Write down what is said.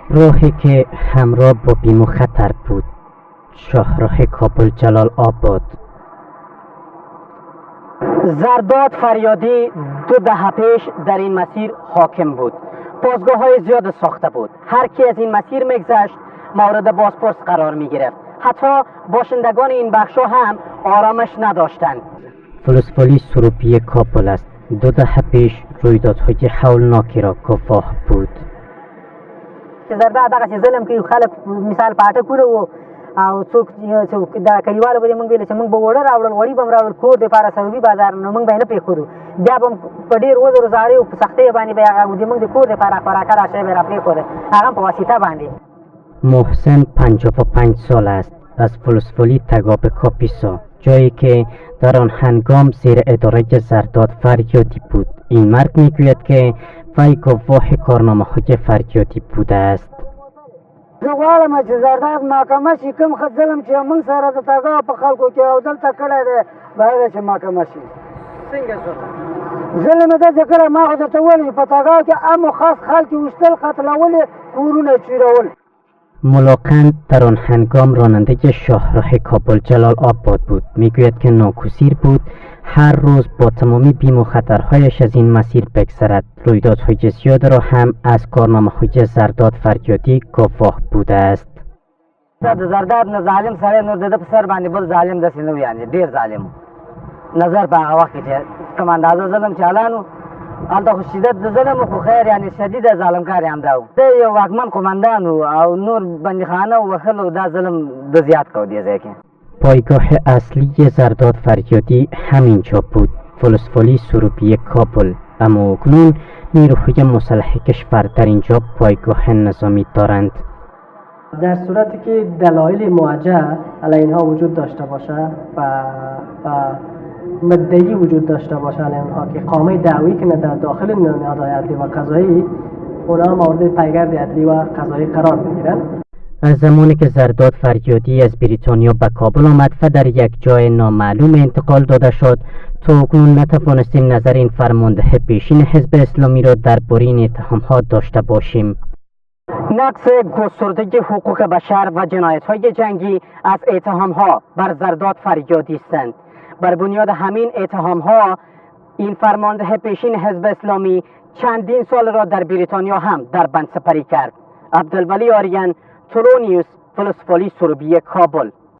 راهی که همراه با بیم و خطر بود. شاهراه کابل جلال آباد. زرداد فریادی 2 دهه پیش در این مسیر حاکم بود. پاسگاه های زیاد ساخته بود. هر کی از این مسیر میگذشت مورد بازپرس قرار می گرفت. حتی باشندگان این بخشا هم آرامش نداشتند. فلسفالی سروپی کابل است. 2 دهه پیش رویدادهای هولناکی را گواه بود. زرداد هغه ظلم کوي خلک مثال پاټکونه وو او څوک د کلیوالو به موږ ویل چې موږ به وړه راوړل وړي به راوړل کور د پاره سروبي بازار نو موږ به نه پرېښودو بیا به په ډېر وزرو زارې او په سختۍ باندې به هغه موږ د کور د پاره خوراکه راشی به را پرېښوده هغه په واسطه باندې. محسن 55 سال است. از فلسفالی تگاب کاپیسا، جایی که در آن هنگام زیر اداره زرداد فریادی بود. این مرد میگوید که وی گواه کارنامه‌های فریادی بوده است. زه غواړم چې زرداد محکمه شي، کوم ښه ظلم چې موږ سره د تګاو په خلکو کې او دلته کړی دی به هغه چې محکمه شي. څنګه ظلم یې داسې کړی ما خو درته وویل چې په تګاو کې عام و خاص خلک ویشتل، قتلول، کورونه چیرول. ملاکن در آن هنگام راننده شاهراه کابل جلال آباد بود. میگوید که ناگزیر بود هر روز با تمامی بیم و خطرهایش از این مسیر بگذرد. رویدادهای زیاد را هم از کارنامه‌های زرداد فریادی گواه بوده است. زرداد نه ظالم سره نور د په سر باندې بل ظالم داسې نه و، یعنی ډیر ظالم نظر په هغه وخت کې کوم اندازه ظلم چالانو هلته خو شدت د ظلم خو خیر یعنی شدید ظالمکار هم دا و. یو واکمن قماندان او نور بندیخانه وهلو دا ظلم د زیات کو دی ځای کې. پایگاه اصلی زرداد فریادی همینجا بود، فلسفالی سروبی کابل. اما اکنون نیروهای مسلح کشور در اینجا پایگاه نظامی دارند. در صورتی که دلایل موجه علی اینها وجود داشته باشه و مدعی وجود داشته باشه علی اینها که قامه دعوی کنه در داخل نهادهای عدلی و قضایی، اونا مورد پیگرد عدلی و قضایی قرار میگیرن. از زمانی که زرداد فریادی از بریتانیا به کابل آمد و در یک جای نامعلوم انتقال داده شد، تا اکنون نتوانستیم نظر این فرمانده پیشین حزب اسلامی را درباره این اتهام‌ها داشته باشیم. نقص گسترده حقوق بشر و جنایت‌های جنگی از اتهام‌ها بر زرداد فریادی هستند. بر بنیاد همین اتهام‌ها این فرمانده پیشین حزب اسلامی چندین سال را در بریتانیا هم در بند سپری کرد. عبدالولی آریان، تولو نیوز، فلسفالی سروبی کابل.